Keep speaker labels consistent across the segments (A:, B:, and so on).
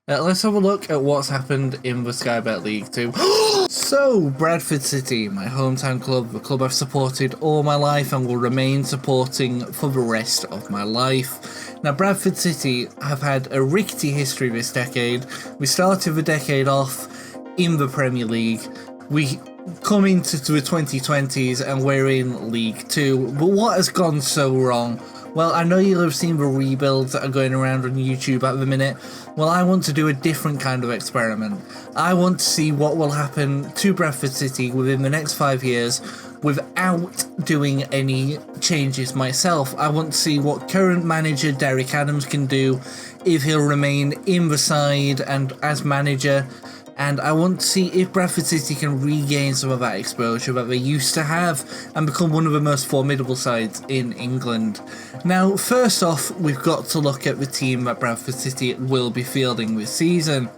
A: Let's have a look at what's happened in the Sky Bet League 2. So, Bradford City, my hometown club, the club I've supported all my life and will remain supporting for the rest of my life. Now, Bradford City have had a rickety history this decade. We started the decade off in the Premier League. We come into the 2020s and we're in League 2. But what has gone so wrong? Well, I know you'll have seen the rebuilds that are going around on YouTube at the minute. Well, I want to do a different kind of experiment. I want to see what will happen to Bradford City within the next 5 years without doing any changes myself. I want to see what current manager Derek Adams can do, if he'll remain in the side and as manager. And I want to see if Bradford City can regain some of that exposure that they used to have and become one of the most formidable sides in England. Now, first off, we've got to look at the team that Bradford City will be fielding this season.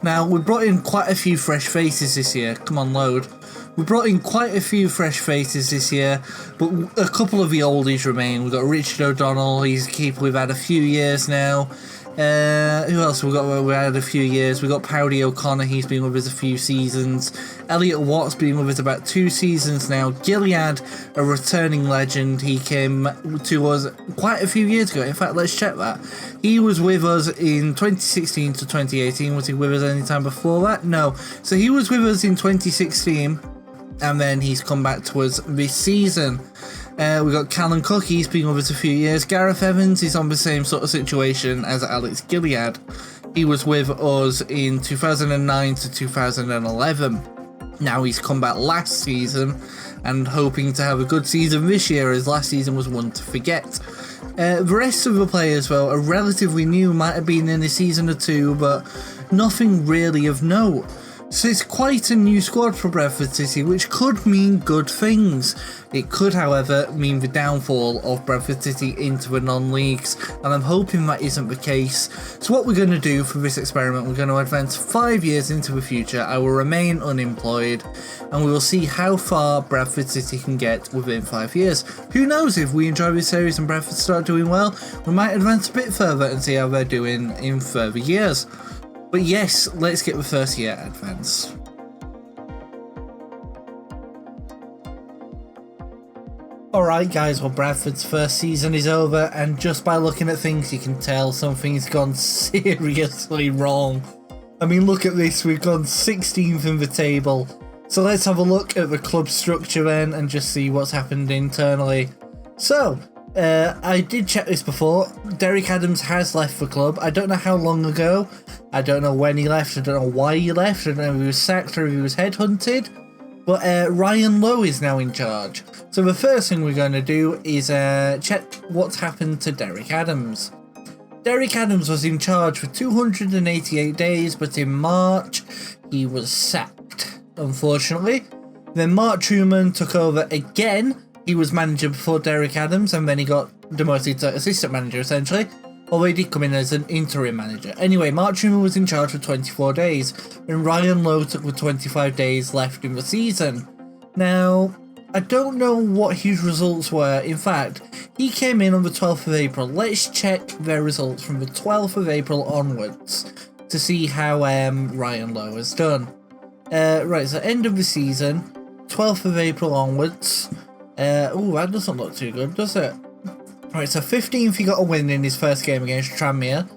A: Now, we brought in quite a few fresh faces this year. Come on, load. We brought in quite a few fresh faces this year, but a couple of the oldies remain. We've got Richard O'Donnell, he's a keeper we've had a few years now. Who else we got? We had a few years. We got Powdy O'Connor. He's been with us a few seasons. Elliot Watt's been with us about 2 seasons now. Gilead, a returning legend. He came to us quite a few years ago. In fact, let's check that. He was with us in 2016 to 2018. Was he with us any time before that? No. So he was with us in 2016, and then he's come back to us this season. We got Callum Cook, he's been with us a few years. Gareth Evans is on the same sort of situation as Alex Gilead. He was with us in 2009 to 2011. Now he's come back last season and hoping to have a good season this year, as last season was one to forget. The rest of the players, well, are relatively new, might have been in a season or two, but nothing really of note. So it's quite a new squad for Bradford City, which could mean good things. It could, however, mean the downfall of Bradford City into the non-leagues, and I'm hoping that isn't the case. So what we're going to do for this experiment, we're going to advance 5 years into the future. I will remain unemployed, and we will see how far Bradford City can get within 5 years. Who knows, if we enjoy this series and Bradford start doing well, we might advance a bit further and see how they're doing in further years. But yes, let's get the first year advance. Alright guys, well, Bradford's first season is over, and just by looking at things you can tell something's gone seriously wrong. I mean, look at this, we've gone 16th in the table. So let's have a look at the club structure then and just see what's happened internally. So, I did check this before. Derek Adams has left the club. I don't know how long ago. I don't know when he left. I don't know why he left. I don't know if he was sacked or if he was headhunted. But Ryan Lowe is now in charge. So the first thing we're going to do is check what's happened to Derek Adams. Derek Adams was in charge for 288 days, but in March he was sacked, unfortunately. Then Mark Truman took over again. He was manager before Derek Adams, and then he got demoted to assistant manager, essentially. Although he did come in as an interim manager. Anyway, Mark Truman was in charge for 24 days, and Ryan Lowe took the 25 days left in the season. Now, I don't know what his results were. In fact, he came in on the 12th of April. Let's check their results from the 12th of April onwards to see how Ryan Lowe has done. Right, so end of the season, 12th of April onwards. That doesn't look too good, does it? Right, so 15th he got a win in his first game against Tranmere.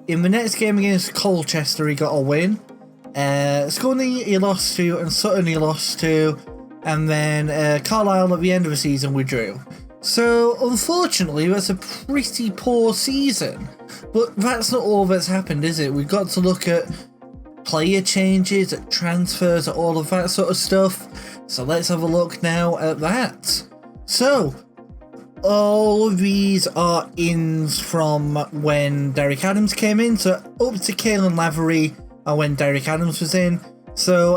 A: In the next game against Colchester he got a win. Scunny he lost to, and Sutton he lost to, and then Carlisle at the end of the season we drew. So unfortunately that's a pretty poor season. But that's not all that's happened, is it? We've got to look at player changes, at transfers, at all of that sort of stuff. So let's have a look now at that. So, all of these are ins from when Derek Adams came in. So up to Caelan Lavery are when Derek Adams was in. So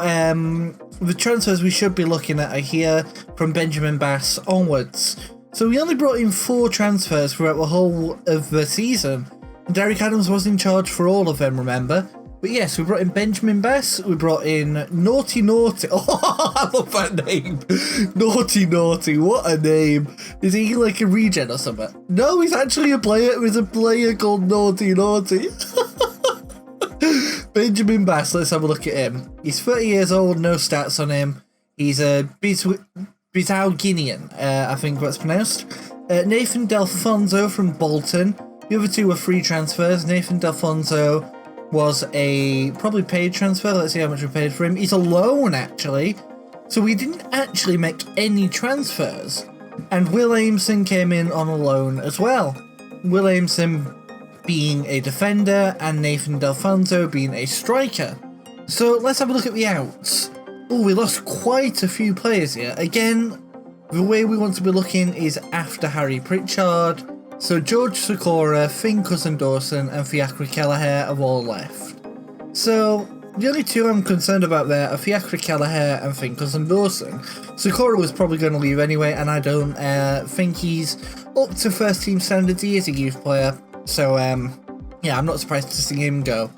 A: the transfers we should be looking at are here from Benjamin Bass onwards. So we only brought in 4 transfers throughout the whole of the season. And Derek Adams was in charge for all of them, remember? But yes, we brought in Benjamin Bass, we brought in Naughty Naughty. Oh, I love that name. Naughty Naughty, what a name. Is he like a regen or something? No, he's actually a player. There's a player called Naughty Naughty. Benjamin Bass, let's have a look at him. He's 30 years old, no stats on him. He's a Bitao-Guinean, I think that's pronounced. Nathan Delfonso from Bolton. The other two were free transfers. Nathan Delfonso was a probably paid transfer. Let's see how much we paid for him. He's a loan, actually. So we didn't actually make any transfers. And Will Aimson came in on a loan as well. Will Aimson being a defender and Nathan Delfonso being a striker. So let's have a look at the outs. Oh, we lost quite a few players here. Again, the way we want to be looking is after Harry Pritchard. So George Sikora, Finn Cousin-Dawson and Fiacre Kelleher have all left. So the only two I'm concerned about there are Fiacre Kelleher and Finn Cousin-Dawson. Sikora was probably going to leave anyway, and I don't think he's up to first team standards. He is a youth player. So, yeah, I'm not surprised to see him go.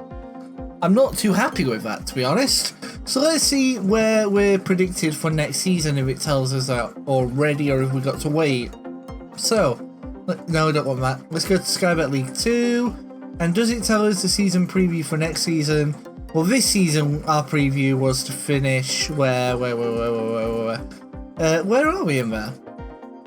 A: I'm not too happy with that, to be honest. So let's see where we're predicted for next season, if it tells us that already or if we got to wait. So, no, I don't want that. Let's go to Sky Bet League 2. And does it tell us the season preview for next season? Well, this season, our preview was to finish where are we in there?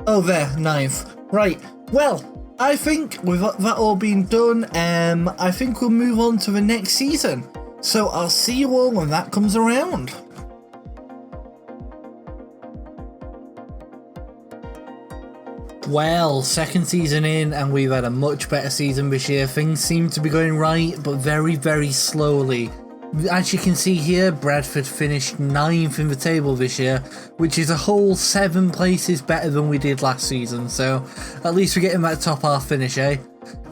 A: Oh, there, 9th. Right, well, I think with that all being done, I think we'll move on to the next season. So I'll see you all when that comes around. Well, second season in and we've had a much better season this year. Things seem to be going right, but very, very slowly. As you can see here, Bradford finished 9th in the table this year, which is a whole 7 places better than we did last season, so at least we're getting that top half finish, eh?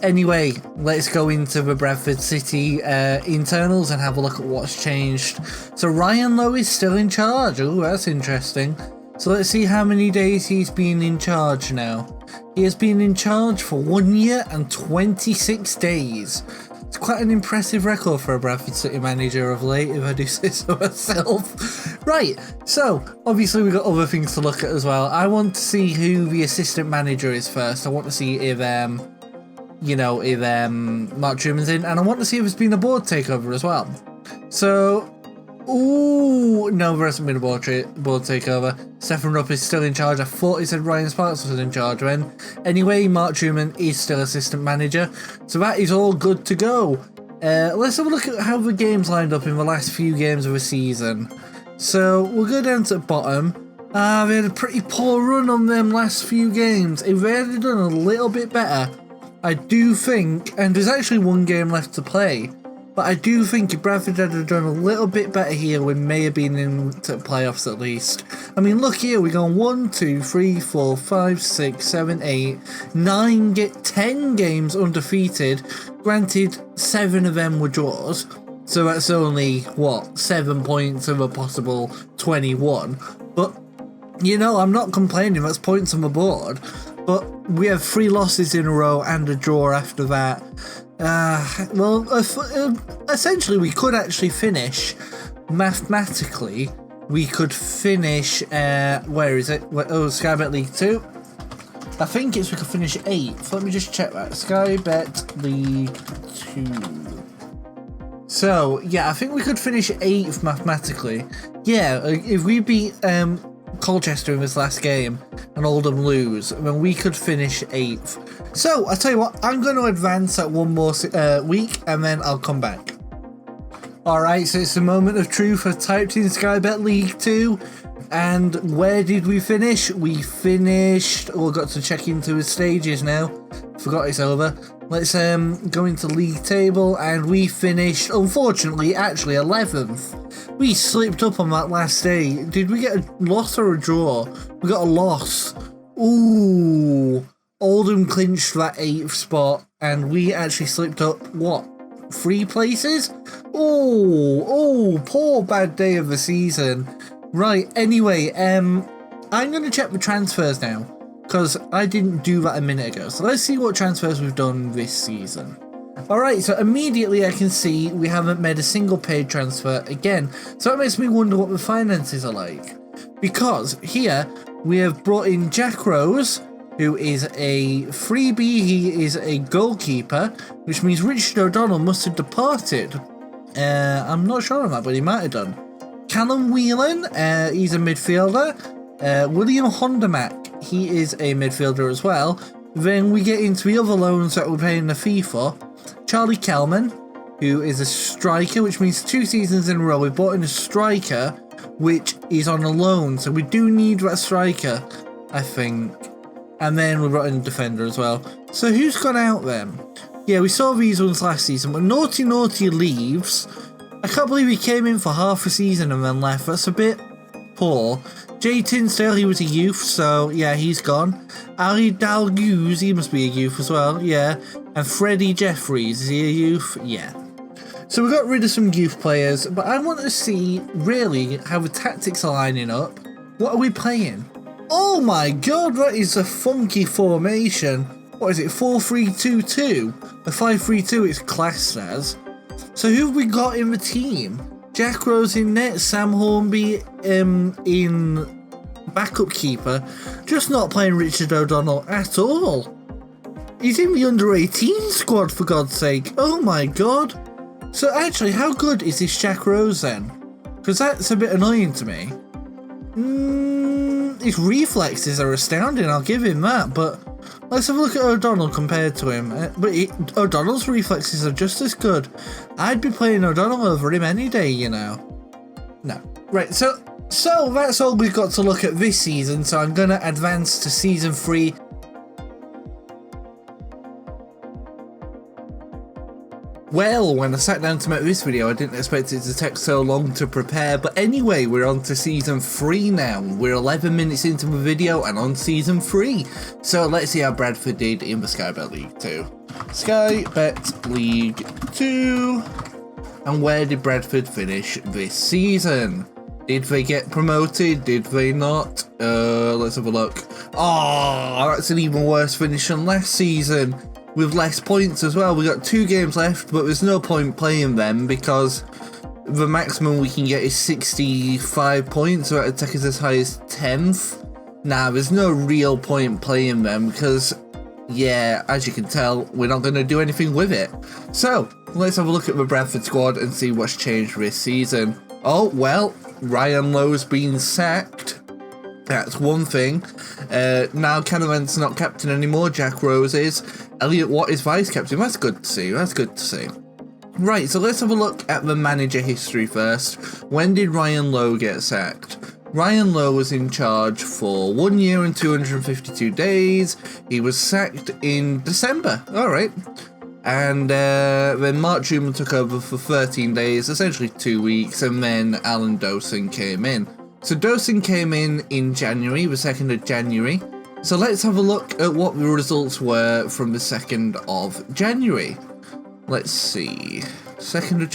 A: Anyway, let's go into the Bradford City internals and have a look at what's changed. So Ryan Lowe is still in charge. Oh, that's interesting. So let's see how many days he's been in charge now. He has been in charge for 1 year and 26 days. It's quite an impressive record for a Bradford City manager of late, if I do say so myself. Right, so obviously we've got other things to look at as well. I want to see who the assistant manager is first. I want to see if, Mark Truman's in, and I want to see if there's been a board takeover as well. So, ooh, no, there hasn't been a board takeover. Stefan Rupp is still in charge. I thought he said Ryan Sparks was in charge when. Anyway, Mark Truman is still assistant manager. So that is all good to go. Let's have a look at how the games lined up in the last few games of the season. So we'll go down to the bottom. They had a pretty poor run on them last few games. If they had done a little bit better, I do think, and there's actually one game left to play, but I do think if Bradford had done a little bit better here, we may have been into playoffs at least. I mean, look here, we've gone 1, 2, 3, 4, 5, 6, 7, 8, 9, 10 games undefeated. Granted, 7 of them were draws, so that's only, 7 points of a possible 21. But, you know, I'm not complaining, that's points on the board. But we have 3 losses in a row and a draw after that. Essentially we could actually finish, mathematically, we could finish, where is it? Sky Bet League 2. I think we could finish 8th. Let me just check that. Sky Bet League 2. So, yeah, I think we could finish 8th mathematically. Yeah, if we beat Colchester in this last game and Oldham lose, then we could finish 8th. So, I'll tell you what, I'm going to advance at one more week and then I'll come back. Alright, so it's the moment of truth. I typed in Sky Bet League 2 and where did we finish? We finished, we've got to check into the stages now. Forgot it's over. Let's go into league table and we finished, unfortunately, actually 11th. We slipped up on that last day. Did we get a loss or a draw? We got a loss. Ooh. Oldham clinched that 8th spot and we actually slipped up, 3 places? Oh, poor bad day of the season. Right, anyway, I'm going to check the transfers now because I didn't do that a minute ago. So let's see what transfers we've done this season. Alright, so immediately I can see we haven't made a single paid transfer again. So that makes me wonder what the finances are like. Because here we have brought in Jack Rose, who is a freebie. He is a goalkeeper, which means Richard O'Donnell must have departed. I'm not sure on that, but he might have done. Callum Whelan, he's a midfielder. William Hondermack, he is a midfielder as well. Then we get into the other loans that we're playing the fee for. Charlie Kelman, who is a striker, which means 2 seasons in a row we bought in a striker, which is on a loan. So we do need that striker, I think. And then we brought in a defender as well. So who's gone out then? Yeah, we saw these ones last season, but Naughty leaves. I can't believe he came in for half a season and then left. That's a bit poor. Jay Tinsdale, he was a youth, so yeah, he's gone. Ali Dalgouz, he must be a youth as well, yeah. And Freddie Jeffries, is he a youth? Yeah. So we got rid of some youth players, but I want to see, really, how the tactics are lining up. What are we playing? Oh my god, that is a funky formation. What is it, 4-3-2-2? The 5-3-2 it's classed as. So who have we got in the team? Jack Rose in net, Sam Hornby in backup keeper. Just not playing Richard O'Donnell at all. He's in the under-18 squad, for God's sake. Oh my god. So actually, how good is this Jack Rose then? Because that's a bit annoying to me. His reflexes are astounding, I'll give him that, but let's have a look at O'Donnell compared to him. O'Donnell's reflexes are just as good. I'd be playing O'Donnell over him any day, you know. No. Right, so that's all we've got to look at this season, so I'm going to advance to Season 3. Well, when I sat down to make this video, I didn't expect it to take so long to prepare, but anyway, we're on to Season 3 now. We're 11 minutes into the video and on Season 3. So let's see how Bradford did in the Sky Bet League 2. Sky Bet League 2. And where did Bradford finish this season? Did they get promoted? Did they not? Let's have a look. Oh, that's an even worse finish than last season. With less points as well. We got 2 games left, but there's no point playing them because the maximum we can get is 65 points, so that'd take us as high as 10th. Nah, there's no real point playing them because, yeah, as you can tell, we're not going to do anything with it. So, let's have a look at the Bradford squad and see what's changed this season. Oh, well, Ryan Lowe's been sacked. That's one thing. Now Canavan's not captain anymore, Jack Rose is. Elliot Watt is vice captain. That's good to see. That's good to see. Right, so let's have a look at the manager history first. When did Ryan Lowe get sacked? Ryan Lowe was in charge for 1 year and 252 days. He was sacked in December. Alright. And then Mark Truman took over for 13 days, essentially 2 weeks, and then Alan Dawson came in. So Dawson came in January, the 2nd of January. So let's have a look at what the results were from the 2nd of January. Let's see. 2nd of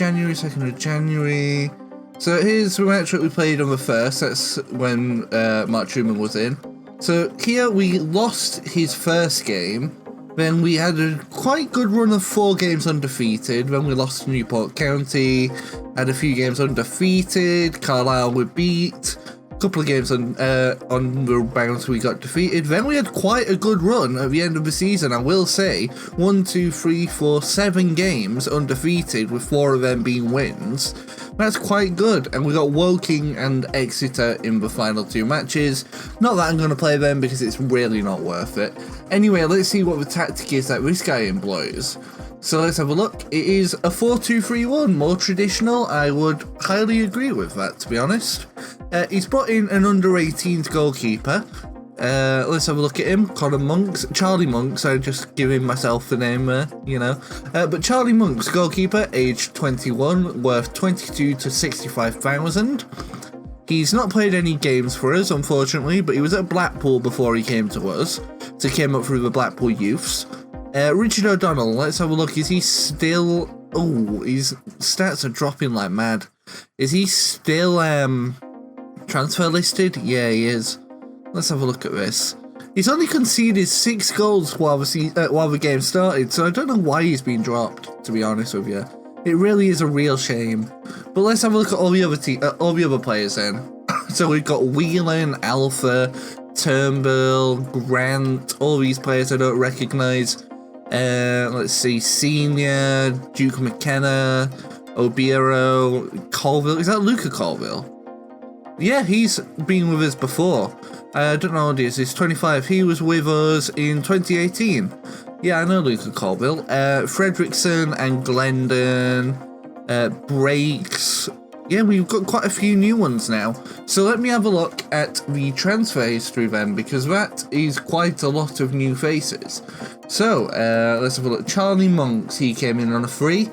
A: January. So here's the match that we played on the 1st. That's when Mark Truman was in. So here we lost his first game. Then we had a quite good run of 4 games undefeated. Then we lost to Newport County. Had a few games undefeated. Carlisle we beat. A couple of games on the bounce we got defeated. Then we had quite a good run at the end of the season, I will say. 1, 2, 3, 4, 7 games undefeated, with 4 of them being wins. That's quite good. And we got Woking and Exeter in the final 2 matches. Not that I'm going to play them because it's really not worth it. Anyway, let's see what the tactic is that this guy employs. So let's have a look. It is a 4-2-3-1, more traditional. I would highly agree with that, to be honest. He's brought in an under-18s goalkeeper. Let's have a look at him. Charlie Monks, I'm just giving myself the name, you know. But Charlie Monks, goalkeeper, age 21, worth 22 to 65,000. He's not played any games for us, unfortunately, but he was at Blackpool before he came to us. So he came up through the Blackpool Youths. Richard O'Donnell, let's have a look. Is he still... Oh, his stats are dropping like mad. Is he still transfer listed? Yeah, he is. Let's have a look at this. He's only conceded 6 goals while the game started, so I don't know why he's been dropped, to be honest with you. It really is a real shame. But let's have a look at all the other players then. So we've got Whelan, Alpha, Turnbull, Grant, all these players I don't recognise. Let's see, Senior, Duke McKenna, Obiero, Colville. Is that Luca Colville? Yeah, he's been with us before. I don't know how old he is. He's 25. He was with us in 2018. Yeah, I know Luca Colville. Fredrickson and Glendon. Breaks. Yeah, we've got quite a few new ones now. So let me have a look at the transfer history then, because that is quite a lot of new faces. So, let's have a look. Charlie Monks, he came in on a free.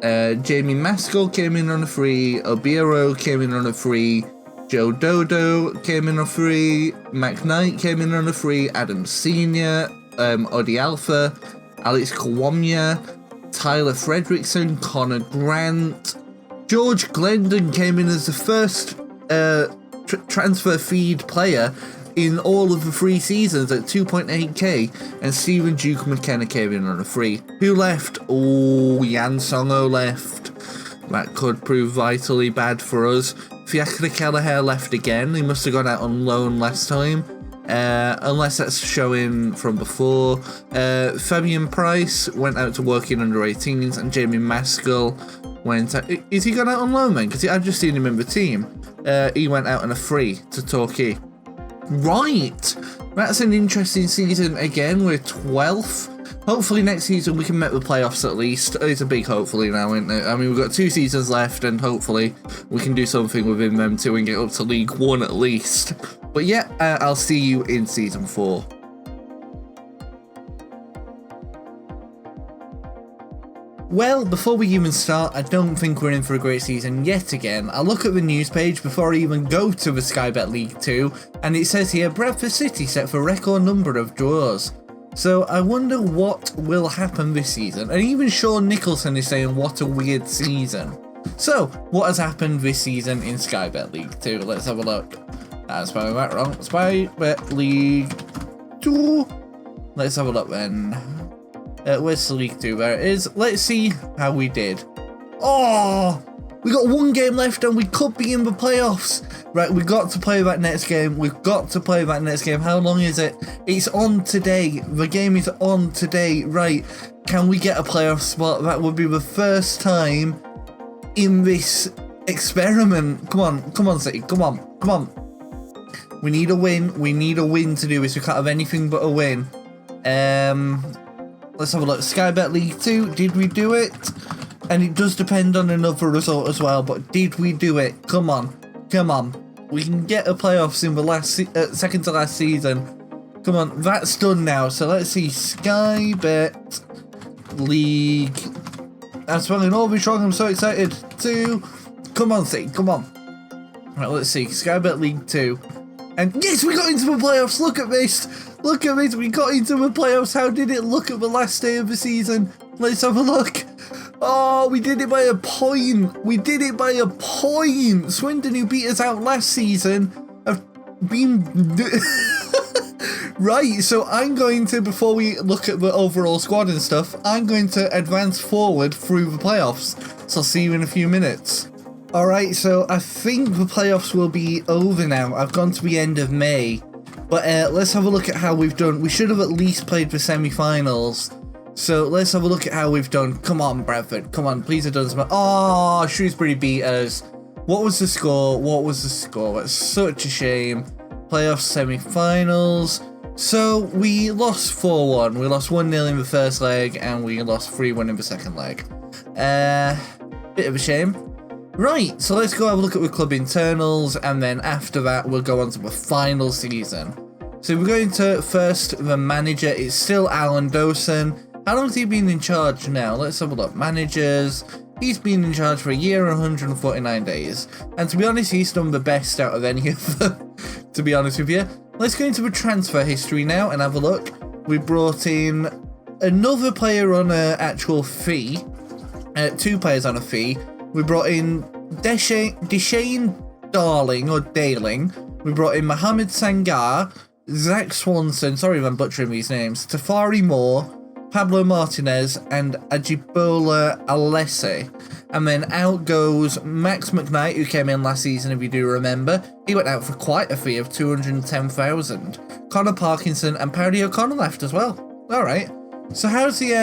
A: Jamie Maskell came in on a free. Obiero came in on a free. Joe Dodo came in on a free. McKnight came in on a free. Adam Senior, Odi Alpha, Alex Kawamia, Tyler Fredrickson, Connor Grant. George Glendon came in as the first transfer feed player in all of the 3 seasons at 2.8k, and Stephen Duke McKenna came in on a free. Who left? Oh, Jan Songo left. That could prove vitally bad for us. Fiacre Kelleher left again. He must have gone out on loan last time. Unless that's showing from before. Fabian Price went out to work in under 18s, and Jamie Maskell went out. Is he gone out on loan then? Because I've just seen him in the team. He went out on a free to Torquay. Right, that's an interesting season again. We're 12th. Hopefully next season we can make the playoffs at least. It's a big hopefully now, isn't it? I mean, we've got 2 seasons left, and hopefully we can do something within them too and get up to League 1 at least. But yeah, I'll see you in season 4. Well, before we even start, I don't think we're in for a great season yet again. I look at the news page before I even go to the Sky Bet League 2, and it says here, Bradford City set for record number of draws. So I wonder what will happen this season. And even Sean Nicholson is saying, what a weird season. So, what has happened this season in Sky Bet League 2? Let's have a look. I'm spelling that wrong. Sky Bet League 2. Let's have a look then. Where's the League 2? There it is. Let's see how we did. Oh! We got 1 game left and we could be in the playoffs. Right, we've got to play that next game. We've got to play that next game. How long is it? It's on today. The game is on today. Right, can we get a playoff spot? That would be the first time in this experiment. Come on, City. Come on. We need a win. We need a win to do this. We can't have anything but a win. Let's have a look. Sky Bet League 2, did we do it? And it does depend on another result as well, but did we do it? Come on. We can get a playoffs in the second to last season. Come on, that's done now. So let's see. Sky Bet League. I'm spelling all be strong. I'm so excited. 2. Come on, City. Come on. Right, let's see. Sky Bet League 2. And yes, we got into the playoffs. Look at this. We got into the playoffs. How did it look at the last day of the season? Let's have a look. Oh, we did it by a point. Swindon, who beat us out last season, have been... Right, so I'm going to, before we look at the overall squad and stuff, I'm going to advance forward through the playoffs. So I'll see you in a few minutes. Alright, so I think the playoffs will be over now. I've gone to the end of May. But let's have a look at how we've done. We should have at least played the semi-finals. So let's have a look at how we've done. Come on, Bradford. Come on, please have done some. Oh, Shrewsbury beat us. What was the score? That's such a shame. Playoff semi-finals. So we lost 4-1. We lost 1-0 in the first leg, and we lost 3-1 in the second leg. Bit of a shame. Right, so let's go have a look at the club internals, and then after that we'll go on to the final season. So we're going to first the manager. It's still Alan Dawson. How long has he been in charge now? Let's have a look. Managers. He's been in charge for a year and 149 days. And to be honest, he's done the best out of any of them, to be honest with you. Let's go into the transfer history now and have a look. We brought in another player on an actual fee. 2 players on a fee. We brought in Deshane Darling, or Daling. We brought in Mohamed Sangar, Zach Swanson, sorry if I'm butchering these names, Tafari Moore, Pablo Martinez, and Ajibola Alessi. And then out goes Max McKnight, who came in last season, if you do remember. He went out for quite a fee of 210,000. Connor Parkinson and Paddy O'Connor left as well. Alright. So how's the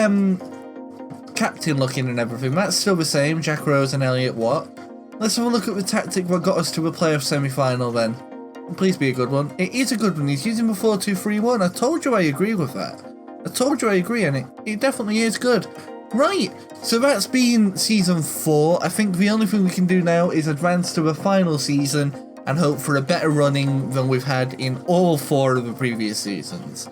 A: captain looking and everything. That's still the same, Jack Rose and Elliot Watt. Let's have a look at the tactic that got us to a playoff semi-final then. Please be a good one. It is a good one. He's using the 4-2-3-1. I told you I agree with that. I told you I agree, and it definitely is good. Right, so that's been season 4. I think the only thing we can do now is advance to the final season and hope for a better running than we've had in all 4 of the previous seasons.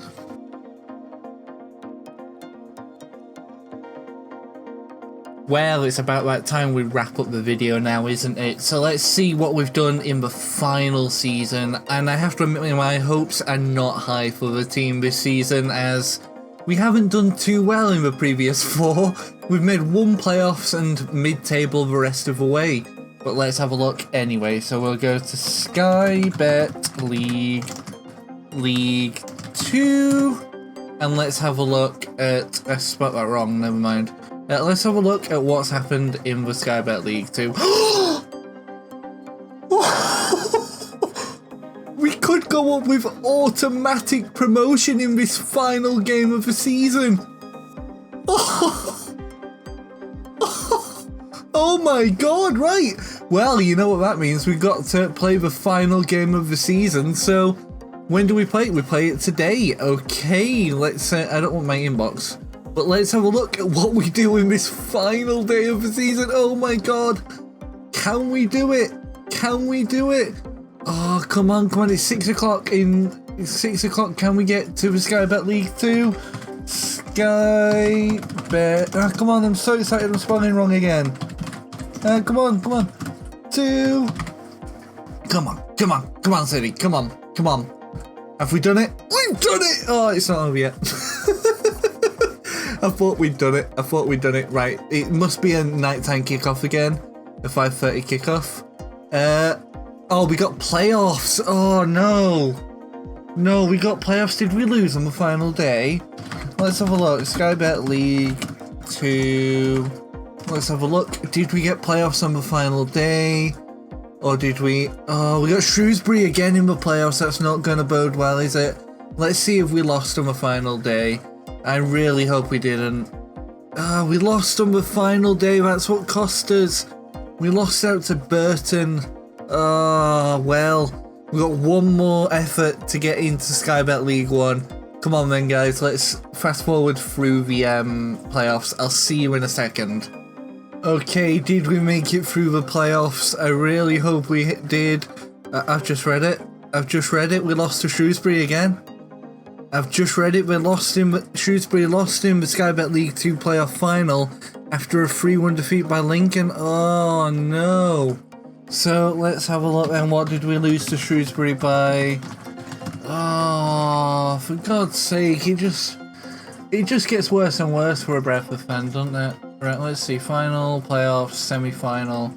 A: Well, it's about that time we wrap up the video now, isn't it? So let's see what we've done in the final season, and I have to admit my hopes are not high for the team this season, as we haven't done too well in the previous 4. We've made 1 playoffs and mid-table the rest of the way. But let's have a look anyway. So we'll go to Sky Bet League 2, and let's have a look at, I spelled that wrong, never mind. Let's have a look at what's happened in the Sky Bet League 2. We could go up with automatic promotion in this final game of the season. Oh my god, right. Well, you know what that means. We've got to play the final game of the season. So when do we play it? We play it today. Okay, let's I don't want my inbox. But let's have a look at what we do in this final day of the season. Oh my god. Can we do it? Can we do it? Oh, come on, come on. It's 6 o'clock it's 6 o'clock. Can we get to the Sky Bet League 2? Sky Bet. Oh, come on, I'm so excited. I'm spelling wrong again. Come on, come on. 2. Come on, come on, come on, City. Come on, come on. Have we done it? We've done it! Oh, it's not over yet. I thought we'd done it. I thought we'd done it. Right. It must be a nighttime kickoff again. A 5:30 kickoff. Oh, we got playoffs. Oh, no. No, we got playoffs. Did we lose on the final day? Let's have a look. Sky Bet League 2. Let's have a look. Did we get playoffs on the final day? Or did we? Oh, we got Shrewsbury again in the playoffs. That's not going to bode well, is it? Let's see if we lost on the final day. I really hope we didn't. We lost on the final day. That's what cost us. We lost out to Burton. Well, we got one more effort to get into Sky Bet League 1. Come on then, guys. Let's fast forward through the playoffs. I'll see you in a second. Okay, did we make it through the playoffs? I really hope we did. I've just read it. I've just read it. We lost to Shrewsbury again. I've just read it. Shrewsbury lost in the Sky Bet League 2 playoff final after a 3-1 defeat by Lincoln. Oh no. So let's have a look then. What did we lose to Shrewsbury by? Oh, for God's sake, it just gets worse and worse for a Bradford fan, doesn't it? Right, let's see. Final, playoffs, semi-final.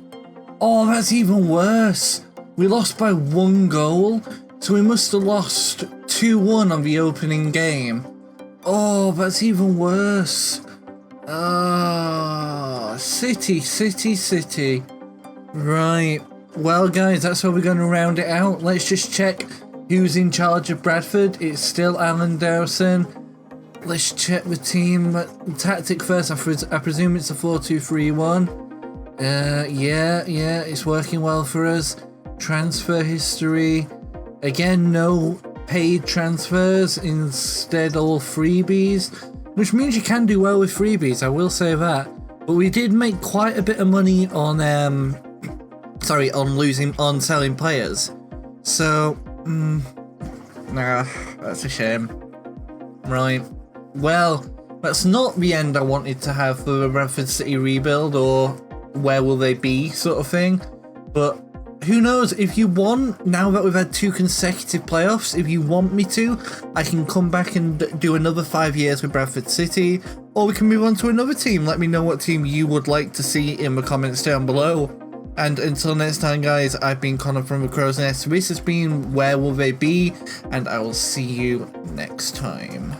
A: Oh, that's even worse. We lost by 1 goal. So we must have lost 2-1 on the opening game. Oh, that's even worse. City. Right. Well, guys, that's how we're going to round it out. Let's just check who's in charge of Bradford. It's still Alan Dowson. Let's check the team. Tactic first. I presume it's a 4-2-3-1. Yeah, it's working well for us. Transfer history. Again, no paid transfers, instead all freebies, which means you can do well with freebies, I will say that. But we did make quite a bit of money on on selling players. So, that's a shame. Right. Well, that's not the end I wanted to have for the Bradford City rebuild, or where will they be sort of thing. But who knows, if you want, now that we've had 2 consecutive playoffs, if you want me to, I can come back and do another 5 years with Bradford City, or we can move on to another team. Let me know what team you would like to see in the comments down below. And until next time, guys, I've been Connor from the Crow's Nest. This has been Where Will They Be? And I will see you next time.